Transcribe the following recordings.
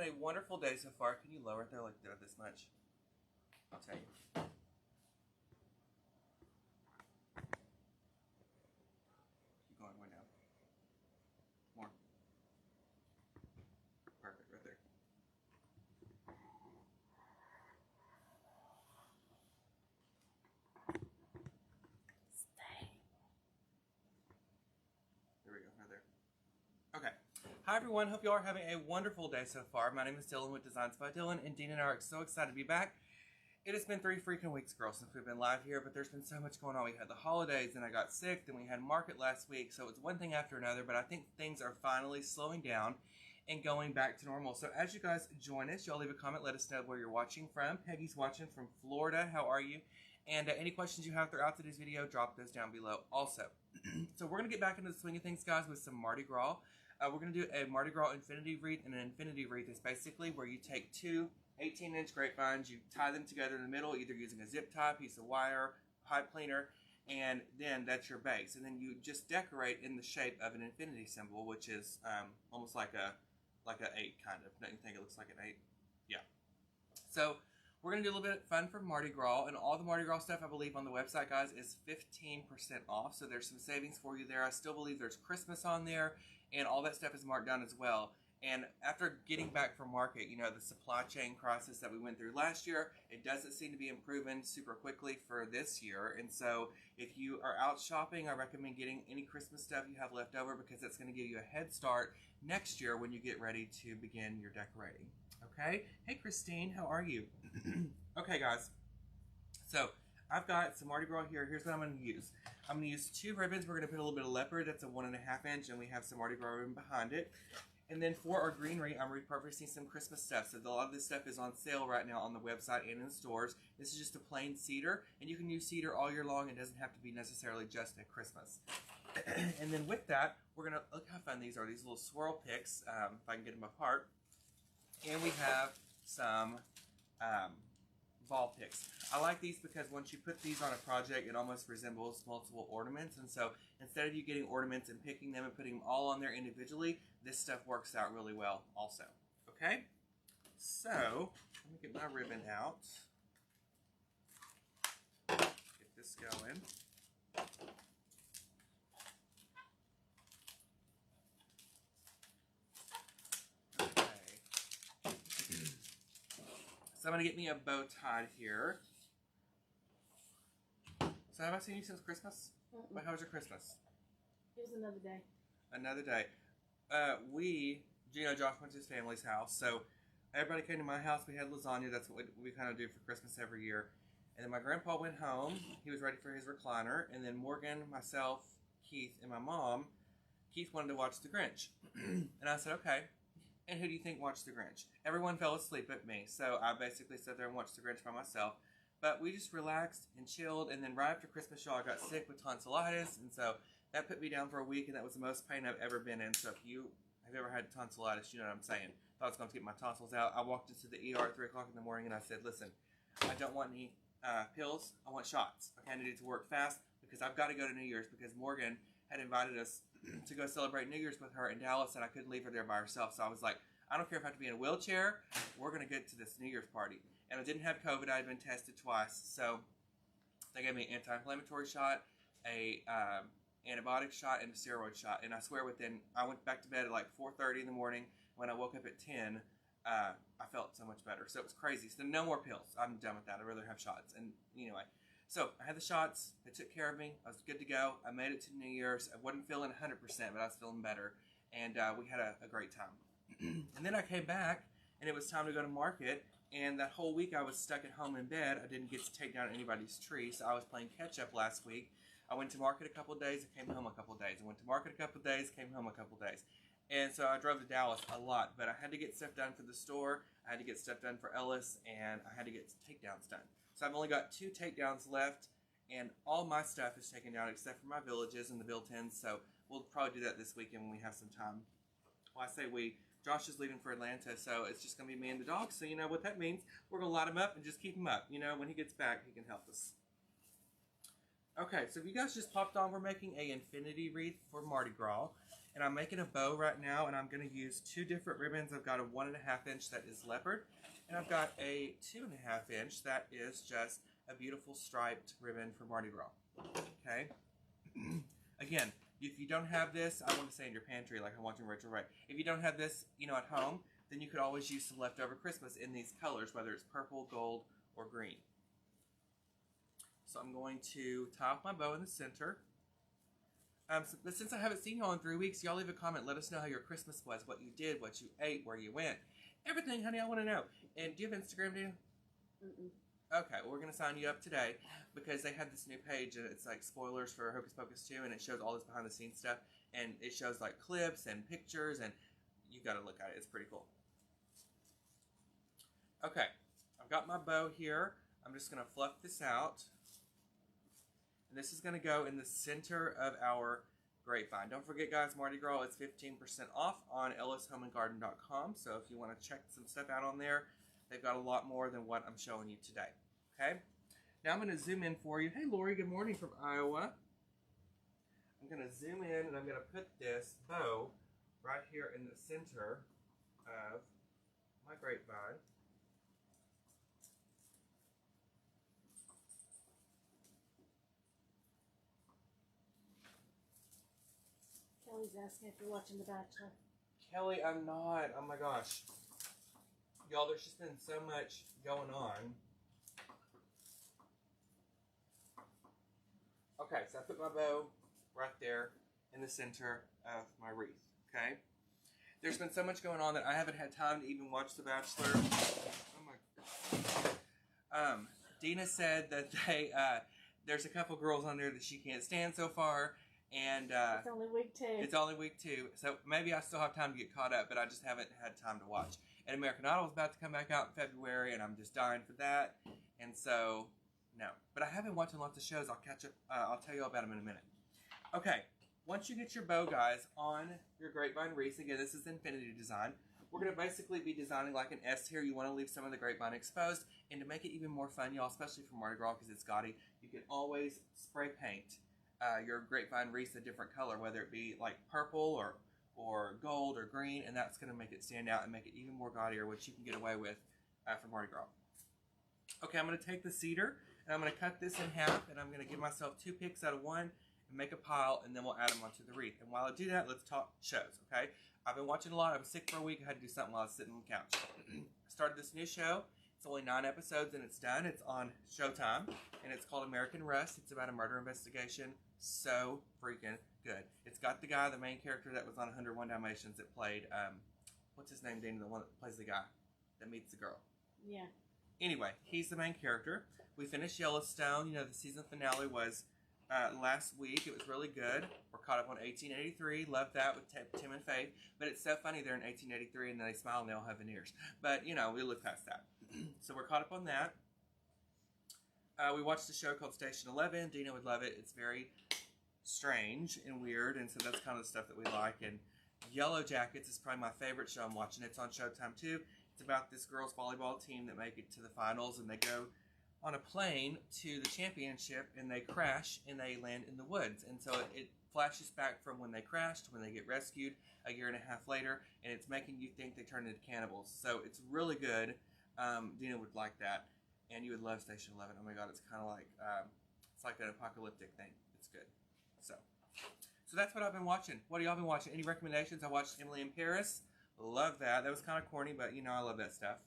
a wonderful day so far. Can you lower it there like this much? I'll tell you. Keep going, way down. More. Perfect, right there. Stay. There we go, right there. Okay. Hi everyone, hope you all are having a wonderful day so far. My name is Dylan with Designs by Dylan, and Dean and I are so excited to be back. It has been 3 freaking weeks, girls, since we've been live here, but there's been so much going on. We had the holidays, then I got sick, then we had market last week, so it's one thing after another, but I think things are finally slowing down and going back to normal. So as you guys join us, y'all leave a comment, let us know where you're watching from. Peggy's watching from Florida. How are you? And any questions you have throughout today's video, drop those down below also. So we're going to get back into the swing of things, guys, with some Mardi Gras. We're going to do a Mardi Gras infinity wreath, and an infinity wreath is basically where you take two 18-inch grapevines, you tie them together in the middle, either using a zip tie, piece of wire, pipe cleaner, and then that's your base. And then you just decorate in the shape of an infinity symbol, which is almost like a 8, kind of. Don't you think it looks like an 8? Yeah. So we're going to do a little bit of fun for Mardi Gras, and all the Mardi Gras stuff, I believe, on the website, guys, is 15% off, so there's some savings for you there. I still believe there's Christmas on there, and all that stuff is marked down as well. And after getting back from market, you know, the supply chain crisis that we went through last year, it doesn't seem to be improving super quickly for this year. And so if you are out shopping, I recommend getting any Christmas stuff you have left over, because that's going to give you a head start next year when you get ready to begin your decorating. Okay? Hey, Christine, how are you? Okay, guys. So I've got some Mardi Gras here. Here's what I'm going to use. I'm going to use 2 ribbons. We're going to put a little bit of leopard. That's a 1.5 inch, and we have some Mardi Gras ribbon behind it. And then for our greenery, I'm repurposing some Christmas stuff. So a lot of this stuff is on sale right now on the website and in stores. This is just a plain cedar, and you can use cedar all year long. It doesn't have to be necessarily just at Christmas. And then with that, we're going to look how fun these are. These little swirl picks, if I can get them apart. And we have some ball picks. I like these because once you put these on a project, it almost resembles multiple ornaments. And so instead of you getting ornaments and picking them and putting them all on there individually, this stuff works out really well also. Okay? So, let me get my ribbon out. Get this going. So I'm going to get me a bow tied here. So have I seen you since Christmas? But how was your Christmas? It was another day. Another day. Josh went to his family's house. So everybody came to my house. We had lasagna. That's what we kind of do for Christmas every year. And then my grandpa went home. He was ready for his recliner. And then Morgan, myself, Keith, and my mom, Keith wanted to watch The Grinch. And I said, okay. And who do you think watched The Grinch? Everyone fell asleep but me. So I basically sat there and watched The Grinch by myself. But we just relaxed and chilled. And then right after Christmas, y'all, I got sick with tonsillitis. And so that put me down for a week. And that was the most pain I've ever been in. So if you have ever had tonsillitis, you know what I'm saying. Thought I was going to get my tonsils out. I walked into the ER at 3 o'clock in the morning and I said, listen, I don't want any pills. I want shots. Okay, I needed to work fast because I've got to go to New Year's, because Morgan had invited us to go celebrate New Year's with her in Dallas, and I couldn't leave her there by herself. So I was like, I don't care if I have to be in a wheelchair. We're going to get to this New Year's party. And I didn't have COVID. I had been tested twice. So they gave me an anti-inflammatory shot, a antibiotic shot, and a steroid shot. And I swear I went back to bed at like 4:30 in the morning. When I woke up at 10, I felt so much better. So it was crazy. So no more pills. I'm done with that. I'd rather have shots. And anyway, so I had the shots. They took care of me. I was good to go. I made it to New Year's. I wasn't feeling 100%, but I was feeling better. And we had a great time. And then I came back, and it was time to go to market. And that whole week I was stuck at home in bed. I didn't get to take down anybody's tree, so I was playing catch up last week. I went to market a couple of days. I came home a couple of days. I went to market a couple of days. Came home a couple of days. And so I drove to Dallas a lot, but I had to get stuff done for the store. I had to get stuff done for Ellis, and I had to get takedowns done. So I've only got 2 takedowns left, and all my stuff is taken down except for my villages and the built-ins. So we'll probably do that this weekend when we have some time. Well, I say we. Josh is leaving for Atlanta, so it's just going to be me and the dog. So you know what that means. We're going to light him up and just keep him up. You know, when he gets back, he can help us. Okay, so if you guys just popped on, we're making a infinity wreath for Mardi Gras. And I'm making a bow right now, and I'm going to use 2 different ribbons. I've got a 1.5 inch that is leopard, and I've got a 2.5 inch that is just a beautiful striped ribbon for Mardi Gras. Okay? Again, if you don't have this, I want to say in your pantry, like I'm watching Rachel Ray. If you don't have this, you know, at home, then you could always use some leftover Christmas in these colors, whether it's purple, gold, or green. So I'm going to tie off my bow in the center. But since I haven't seen y'all in 3 weeks, y'all leave a comment. Let us know how your Christmas was, what you did, what you ate, where you went. Everything, honey, I want to know. And do you have Instagram, Dan? Mm-mm. Okay, well, we're going to sign you up today because they have this new page, and it's like spoilers for Hocus Pocus 2, and it shows all this behind-the-scenes stuff, and it shows like clips and pictures, and you got to look at it. It's pretty cool. Okay, I've got my bow here. I'm just going to fluff this out. And this is going to go in the center of our grapevine. Don't forget, guys, Mardi Gras is 15% off on ellishomeandgarden.com. So if you want to check some stuff out on there, they've got a lot more than what I'm showing you today. Okay? Now I'm going to zoom in for you. Hey, Lori, good morning from Iowa. I'm going to zoom in, and I'm going to put this bow right here in the center of my grapevine. Kelly's asking if you're watching The Bachelor. Kelly, I'm not. Oh my gosh. Y'all, there's just been so much going on. Okay, so I put my bow right there in the center of my wreath, okay? There's been so much going on that I haven't had time to even watch The Bachelor. Oh my God. Dina said that there's a couple girls on there that she can't stand so far. And it's only week 2. It's only week 2, so maybe I still have time to get caught up, but I just haven't had time to watch. And American Idol is about to come back out in February, and I'm just dying for that. And so, no. But I have been watching lots of shows. I'll catch up. I'll tell you all about them in a minute. Okay, once you get your bow, guys, on your grapevine wreath, again, this is Infinity Design. We're going to basically be designing like an S here. You want to leave some of the grapevine exposed. And to make it even more fun, y'all, especially for Mardi Gras because it's gaudy, you can always spray paint your grapevine wreath a different color, whether it be like purple or gold or green, and that's going to make it stand out and make it even more gaudier, which you can get away with for Mardi Gras. Okay, I'm going to take the cedar and I'm going to cut this in half, and I'm going to give myself 2 picks out of 1 and make a pile, and then we'll add them onto the wreath. And while I do that, let's talk shows, okay? I've been watching a lot. I was sick for a week. I had to do something while I was sitting on the couch. I started this new show. It's only 9 episodes and it's done. It's on Showtime, and it's called American Rust. It's about a murder investigation. So freaking good. It's got the guy, the main character that was on 101 Dalmatians that played, what's his name, Dana? The one that plays the guy that meets the girl. Yeah. Anyway, he's the main character. We finished Yellowstone. You know, the season finale was last week. It was really good. We're caught up on 1883. Love that with Tim and Faith. But it's so funny they're in 1883 and then they smile and they all have veneers. But, you know, we look past that. So we're caught up on that. We watched a show called Station 11. Dina would love it. It's very strange and weird, and so that's kind of the stuff that we like. And Yellow Jackets is probably my favorite show I'm watching. It's on Showtime too. It's about this girls volleyball team that make it to the finals, and they go on a plane to the championship, and they crash, and they land in the woods. And so it flashes back from when they crashed, when they get rescued a year and a half later, and it's making you think they turn into cannibals. So it's really good. Dina would like that. And you would love Station 11. Oh my God, it's kind of like, it's like an apocalyptic thing. It's good. So that's what I've been watching. What have y'all been watching? Any recommendations? I watched Emily in Paris. Love that. That was kind of corny, but you know I love that stuff.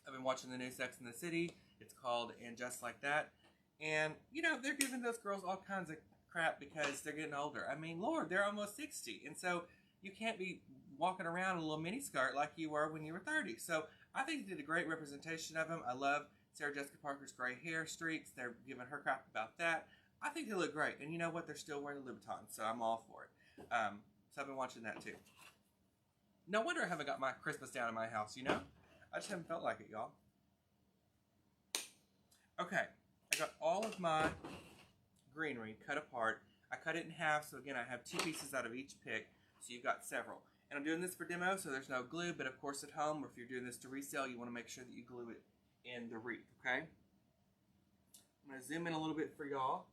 I've been watching the new Sex and the City. It's called And Just Like That. And, you know, they're giving those girls all kinds of crap because they're getting older. I mean, Lord, they're almost 60. And so you can't be walking around in a little mini skirt like you were when you were 30. So I think they did a great representation of them. I love Sarah Jessica Parker's gray hair streaks. They're giving her crap about that. I think they look great. And you know what? They're still wearing the Louboutins, so I'm all for it. So I've been watching that too. No wonder I haven't got my Christmas down in my house, you know? I just haven't felt like it, y'all. Okay. I got all of my greenery cut apart. I cut it in half, so again, I have 2 pieces out of each pick, so you've got several. And I'm doing this for demo, so there's no glue, but of course at home, or if you're doing this to resell, you want to make sure that you glue it in the wreath, okay? I'm going to zoom in a little bit for y'all,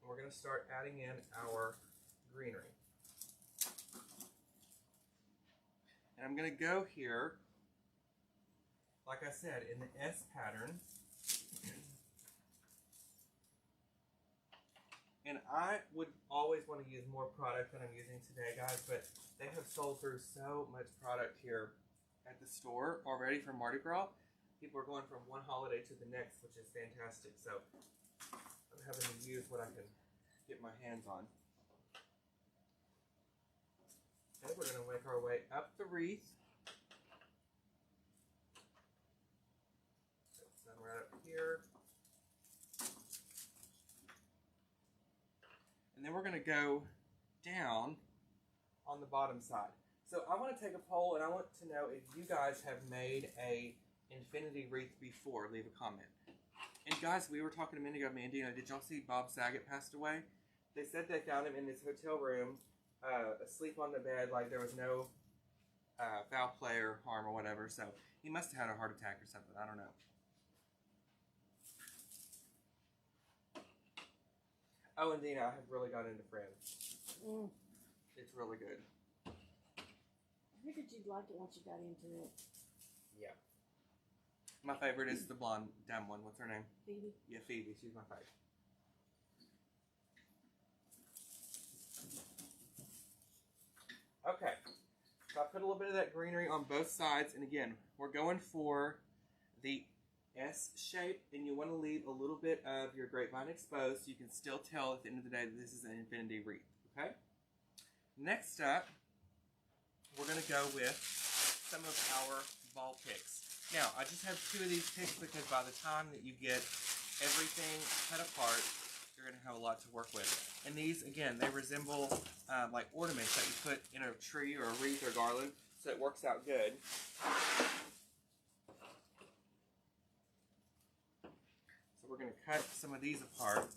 and we're going to start adding in our greenery. And I'm going to go here, like I said, in the S pattern. And I would always want to use more product than I'm using today, guys, but they have sold through so much product here at the store already for Mardi Gras. People are going from one holiday to the next, which is fantastic. So I'm having to use what I can get my hands on. Okay, we're going to make our way up the wreath. Put some right up here. And then we're going to go down on the bottom side. So I want to take a poll, and I want to know if you guys have made a infinity wreath before. Leave a comment. And guys, we were talking a minute ago, Mandy, did y'all see Bob Saget passed away? They said they found him in his hotel room, asleep on the bed, like there was no foul play or harm or whatever. So he must have had a heart attack or something. I don't know. Oh, and Dina, I have really got into Friends. It's really good. I figured you'd like it once you got into it. Yeah. My favorite is the blonde, dumb one. What's her name? Phoebe? Yeah, Phoebe. She's my favorite. Okay. So I put a little bit of that greenery on both sides. And again, we're going for the S shape, and you want to leave a little bit of your grapevine exposed so you can still tell at the end of the day that this is an infinity wreath, okay? Next up, we're going to go with some of our ball picks. Now, I just have 2 of these picks because by the time that you get everything cut apart, you're going to have a lot to work with. And these, again, they resemble like ornaments that you put in a tree or a wreath or garland, so it works out good. So we're going to cut some of these apart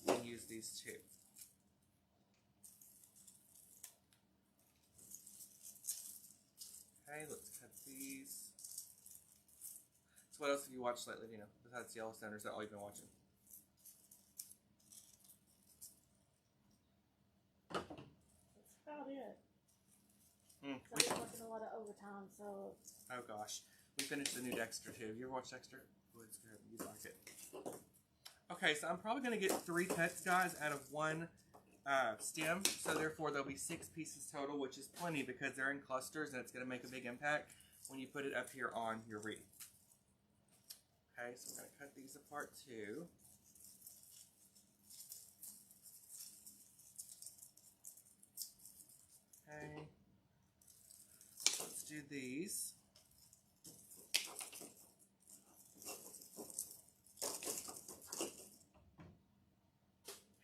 and use these 2. Okay, let's cut these. So what else have you watched lately, Dina? Besides Yellowstone, or is that all you've been watching? That's about it. So I've been working a lot of overtime, so... Oh gosh. We finished the new Dexter too. Have you ever watched Dexter? Oh, it's good. You'd like it. Okay, so I'm probably going to get 3 cuts, guys, out of 1 stem. So therefore, there'll be 6 pieces total, which is plenty because they're in clusters and it's going to make a big impact when you put it up here on your wreath. Okay, so we're going to cut these apart too. Okay. Let's do these.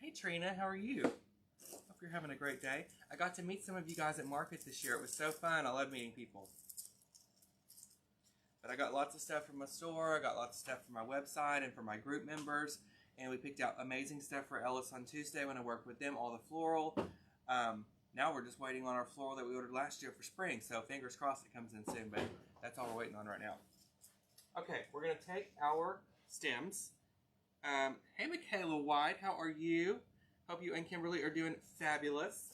Hey Trina, how are you? Hope you're having a great day. I got to meet some of you guys at market this year. It was so fun. I love meeting people. But I got lots of stuff from my store. I got lots of stuff from my website and from my group members. And we picked out amazing stuff for Ellis on Tuesday when I worked with them, all the floral. Now we're just waiting on our floral that we ordered last year for spring. So fingers crossed it comes in soon, but that's all we're waiting on right now. Okay, we're going to take our stems. Hey Michaela White, how are you? Hope you and Kimberly are doing fabulous.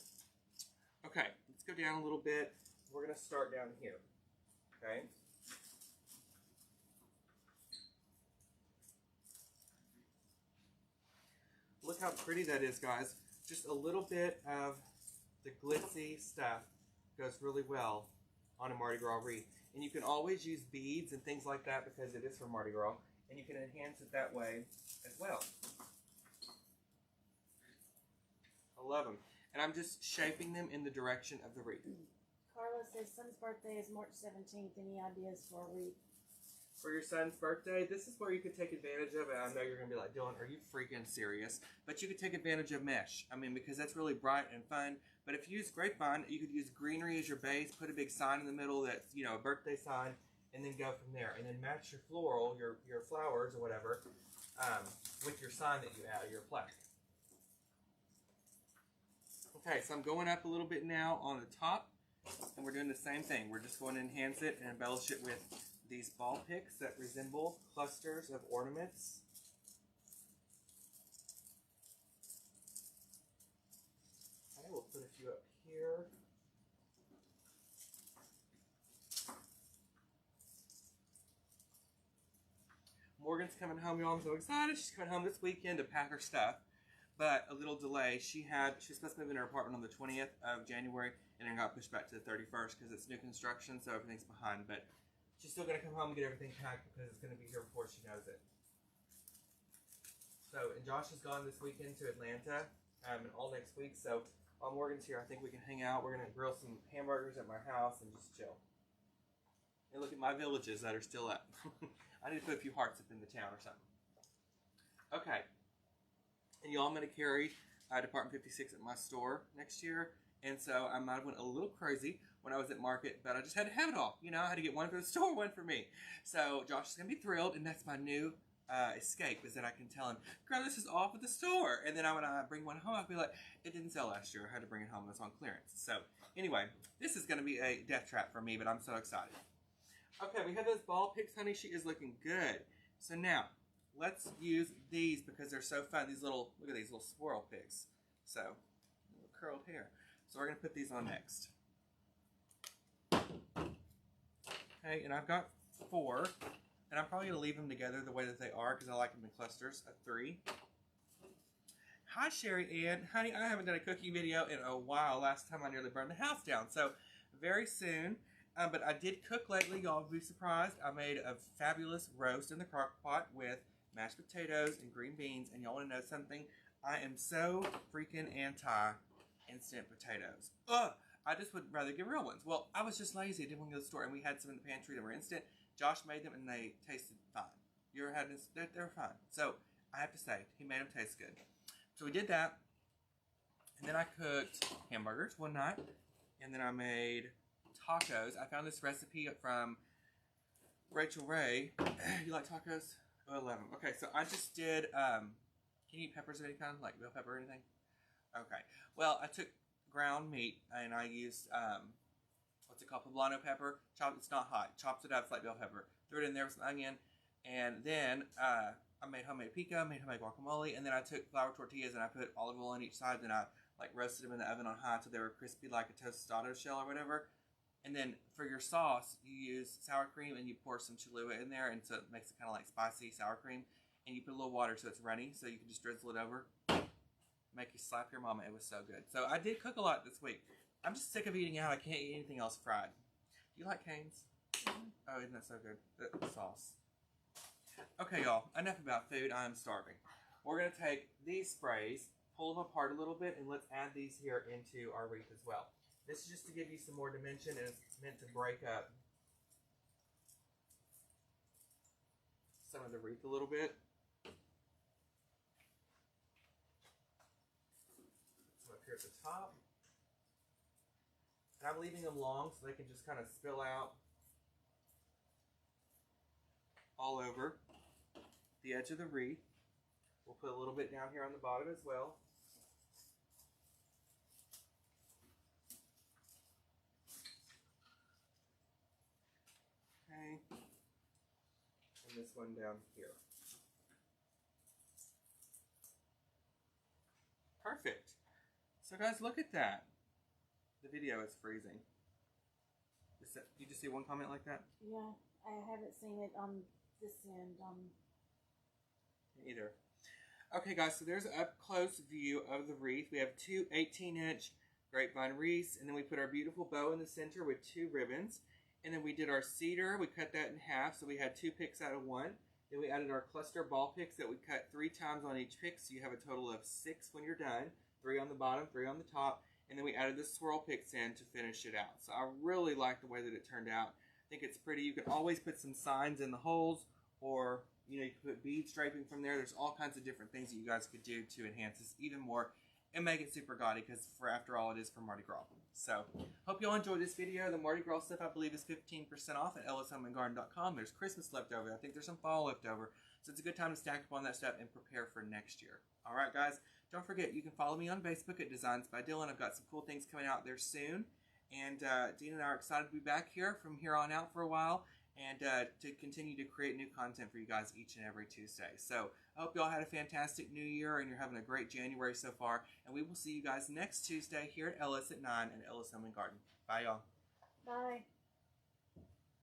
Okay, let's go down a little bit. We're going to start down here. Okay. Look how pretty that is, guys. Just a little bit of the glitzy stuff goes really well on a Mardi Gras wreath. And you can always use beads and things like that because it is for Mardi Gras. And you can enhance it that way as well. I love them. And I'm just shaping them in the direction of the wreath. Carla says son's birthday is March 17th. Any ideas for a wreath? For your son's birthday, this is where you could take advantage of it. I know you're going to be like, Dylan, are you freaking serious? But you could take advantage of mesh. I mean, because that's really bright and fun. But if you use grapevine, you could use greenery as your base, put a big sign in the middle that's, you know, a birthday sign, and then go from there. And then match your floral, your flowers or whatever, with your sign that you add, your plaque. Okay, so I'm going up a little bit now on the top, and we're doing the same thing. We're just going to enhance it and embellish it with these ball picks that resemble clusters of ornaments. Okay, we'll put a few up here. Morgan's coming home, y'all. I'm so excited. She's coming home this weekend to pack her stuff. But a little delay. She was supposed to move in her apartment on the 20th of January, and then got pushed back to the 31st because it's new construction, so everything's behind. But she's still going to come home and get everything packed because it's going to be here before she knows it. So, and Josh is gone this weekend to Atlanta, and all next week. So, while Morgan's here, I think we can hang out. We're going to grill some hamburgers at my house and just chill. And look at my villages that are still up. I need to put a few hearts up in the town or something. Okay. And y'all, I'm going to carry Department 56 at my store next year. And so I might have went a little crazy when I was at market, but I just had to have it all. You know, I had to get one for the store, one for me. So Josh is going to be thrilled, and that's my new escape, is that I can tell him, girl, this is all for the store. And then when I bring one home, I'll be like, it didn't sell last year. I had to bring it home. It was on clearance. So anyway, this is going to be a death trap for me, but I'm so excited. Okay, we have those ball picks, honey. She is looking good. So now, let's use these because they're so fun. These little, look at these little swirl picks. So, little curled hair. So we're going to put these on next. Okay, and I've got 4. And I'm probably going to leave them together the way that they are because I like them in clusters of 3. Hi, Sherry Ann. Honey, I haven't done a cooking video in a while. Last time I nearly burned the house down. So, very soon. But I did cook lately. Y'all will be surprised. I made a fabulous roast in the crock pot with mashed potatoes and green beans. And y'all want to know something? I am so freaking anti-instant potatoes. Ugh! I just would rather get real ones. Well, I was just lazy. I didn't want to go to the store. And we had some in the pantry that were instant. Josh made them and they tasted fine. You ever had this? They're fine. So, I have to say, he made them taste good. So, we did that. And then I cooked hamburgers one night. And then I made tacos. I found this recipe from Rachel Ray. You like tacos? Oh, I love them. Okay, so I just did, can you eat peppers of any kind? Like bell pepper or anything? Okay. Well, I took ground meat and I used, what's it called? Poblano pepper. It's not hot. Chopped it up like bell pepper. Threw it in there with some onion. And then I made homemade pico, made homemade guacamole. And then I took flour tortillas and I put olive oil on each side. Then I like roasted them in the oven on high until they were crispy like a tostado shell or whatever. And then for your sauce, you use sour cream and you pour some Cholula in there, and so it makes it kind of like spicy sour cream. And you put a little water so it's runny, so you can just drizzle it over. Make you slap your mama. It was so good. So I did cook a lot this week. I'm just sick of eating out. I can't eat anything else fried. Do you like Cane's? Oh, isn't that so good? The sauce. Okay, y'all. Enough about food. I am starving. We're going to take these sprays, pull them apart a little bit, and let's add these here into our wreath as well. This is just to give you some more dimension, and it's meant to break up some of the wreath a little bit. So up here at the top. And I'm leaving them long so they can just kind of spill out all over the edge of the wreath. We'll put a little bit down here on the bottom as well. Okay. And this one down here. Perfect. So guys, look at that. The video is freezing. You just see one comment like that? Yeah, I haven't seen it on this end. Me either. Okay guys, so there's an up close view of the wreath. We have 2 18-inch grapevine wreaths, and then we put our beautiful bow in the center with 2 ribbons. And then we did our cedar. We cut that in half, so we had 2 picks out of 1. Then we added our cluster ball picks that we cut 3 times on each pick, so you have a total of 6 when you're done. 3 on the bottom, 3 on the top. And then we added the swirl picks in to finish it out. So I really like the way that it turned out. I think it's pretty. You can always put some signs in the holes, or you know, you can put bead striping from there. There's all kinds of different things that you guys could do to enhance this even more and make it super gaudy, because after all, it is for Mardi Gras. So, hope you all enjoyed this video. The Mardi Gras stuff, I believe, is 15% off at ellishomeandgarden.com. There's Christmas left over. I think there's some fall left over. So, it's a good time to stack up on that stuff and prepare for next year. All right, guys. Don't forget, you can follow me on Facebook at Designs by Dylan. I've got some cool things coming out there soon. And Dean and I are excited to be back here from here on out for a while, and to continue to create new content for you guys each and every Tuesday. So I hope you all had a fantastic new year and you're having a great January so far. And we will see you guys next Tuesday here at Ellis at 9 at Ellis Home and Garden. Bye, y'all. Bye.